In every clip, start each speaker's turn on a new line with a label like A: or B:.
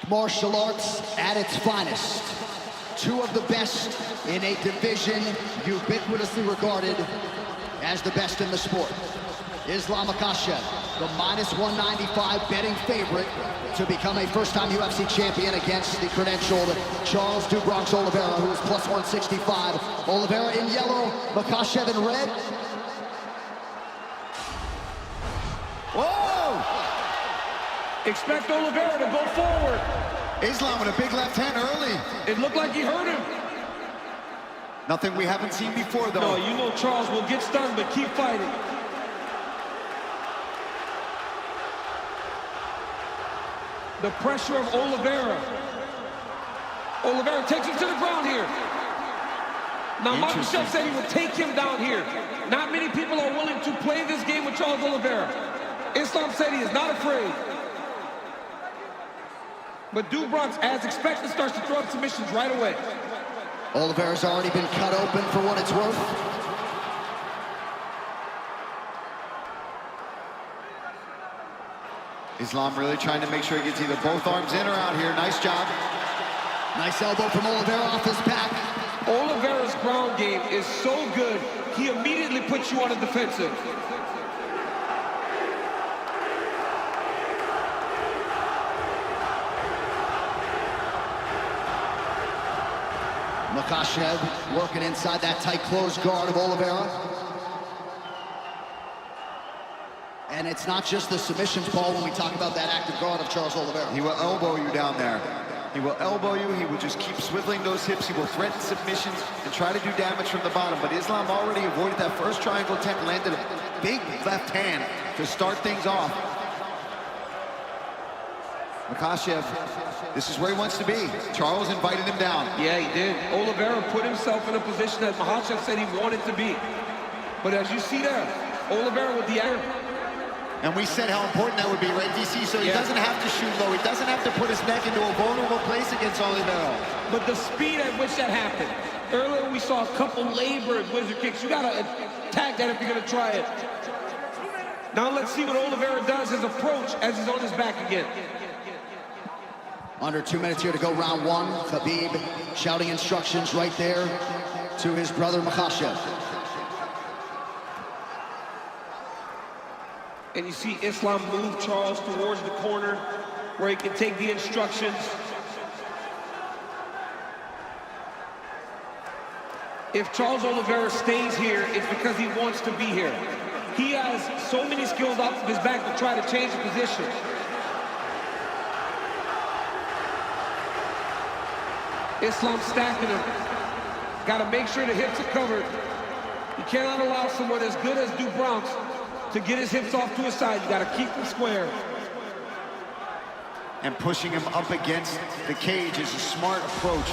A: Martial arts at its finest. Two of the best in a division ubiquitously regarded as the best in the sport. Islam Makhachev, the -195 betting favorite to become a first-time UFC champion against the credentialed Charles "Do Bronx" Oliveira, who is +165. Oliveira in yellow, Makhachev in red.
B: Whoa!
C: Expect Oliveira to go forward.
B: Islam with a big left hand early.
C: It looked like he hurt him.
B: Nothing we haven't seen before, though.
C: No, you know Charles will get stunned, but keep fighting. The pressure of Oliveira. Oliveira takes him to the ground here. Now, Makhachev said he would take him down here. Not many people are willing to play this game with Charles Oliveira. Islam said he is not afraid. But Do Bronx, as expected, starts to throw up submissions right away.
A: Oliveira's already been cut open for what it's worth.
B: Islam really trying to make sure he gets either both arms in or out here. Nice job.
A: Nice elbow from Oliveira off his back.
C: Oliveira's ground game is so good, he immediately puts you on the defensive.
A: Makhachev working inside that tight closed guard of Oliveira. And it's not just the submissions, Paul, when we talk about that active guard of Charles Oliveira.
B: He will elbow you down there. He will elbow you. He will just keep swiveling those hips. He will threaten submissions and try to do damage from the bottom. But Islam already avoided that first triangle attempt, landed a big left hand to start things off. Makhachev, this is where he wants to be. Charles invited him down.
C: Yeah, he did. Oliveira put himself in a position that Makhachev said he wanted to be. But as you see there, Oliveira with the air.
B: And we said how important that would be, right, DC? So he doesn't have to shoot low. He doesn't have to put his neck into a vulnerable place against Oliveira.
C: But the speed at which that happened. Earlier we saw a couple labored wizard kicks. You gotta attack that if you're gonna try it. Now let's see what Oliveira does, his approach as he's on his back again.
A: Under 2 minutes here to go, round one. Khabib shouting instructions right there to his brother Makhachev.
C: And you see Islam move Charles towards the corner where he can take the instructions. If Charles Oliveira stays here, it's because he wants to be here. He has so many skills off of his back to try to change the position. Islam stacking him. Got to make sure the hips are covered. You cannot allow someone as good as Do Bronx to get his hips off to his side. You got to keep them square.
B: And pushing him up against the cage is a smart approach.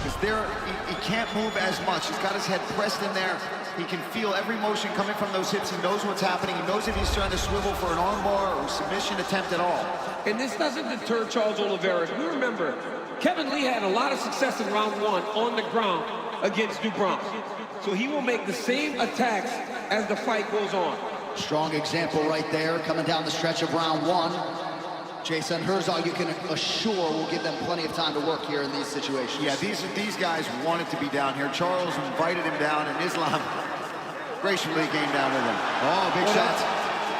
B: Because there, he can't move as much. He's got his head pressed in there. He can feel every motion coming from those hips. He knows what's happening. He knows if he's trying to swivel for an armbar or a submission attempt at all.
C: And this doesn't deter Charles Oliveira. We remember, Kevin Lee had a lot of success in round one on the ground against Do Bronx. So he will make the same attacks as the fight goes on.
A: Strong example right there, coming down the stretch of round one. Jason Herzog, you can assure, will give them plenty of time to work here in these situations.
B: Yeah, these guys wanted to be down here. Charles invited him down, and Islam graciously came down with him. Oh, big shots.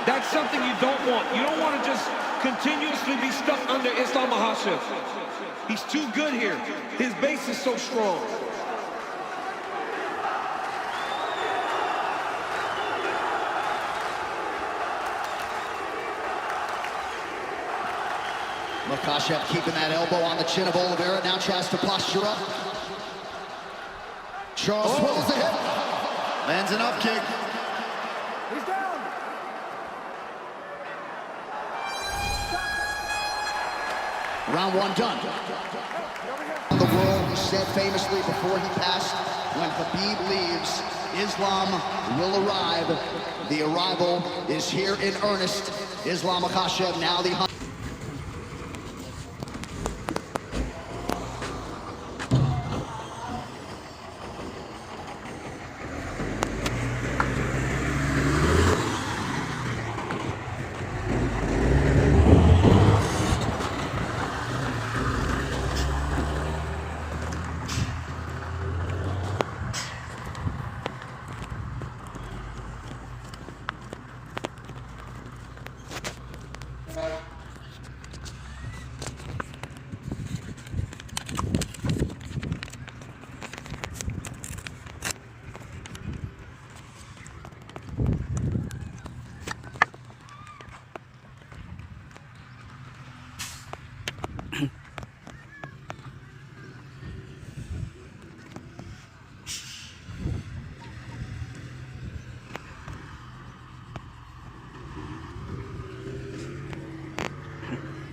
C: That's something you don't want. You don't want to just continuously be stuck under Islam Makhachev. He's too good here. His base is so strong.
A: Makhachev keeping that elbow on the chin of Oliveira, now tries to posture up. Charles swivels the hip.
B: Lands an up kick.
D: He's down.
A: Round one done. The world said famously before he passed, when Khabib leaves, Islam will arrive. The arrival is here in earnest. Islam Makhachev now the